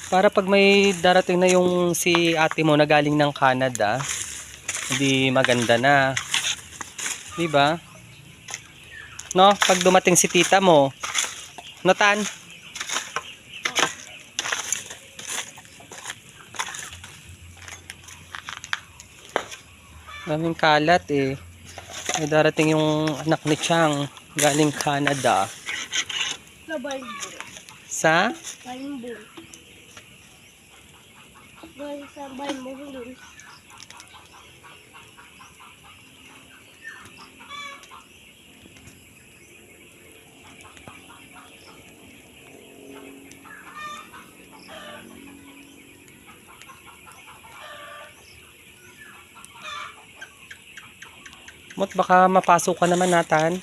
Para pag may darating na yung si ate mo na galing ng Canada, hindi maganda na. 'Di ba? No, pag dumating si tita mo, no Tan? Daming kalat eh. May darating yung anak ni Chang galing Canada. Sa Balbo. Sa? Balbo. Doon sa Balbo doon. Mot, baka mapasok ka naman natan.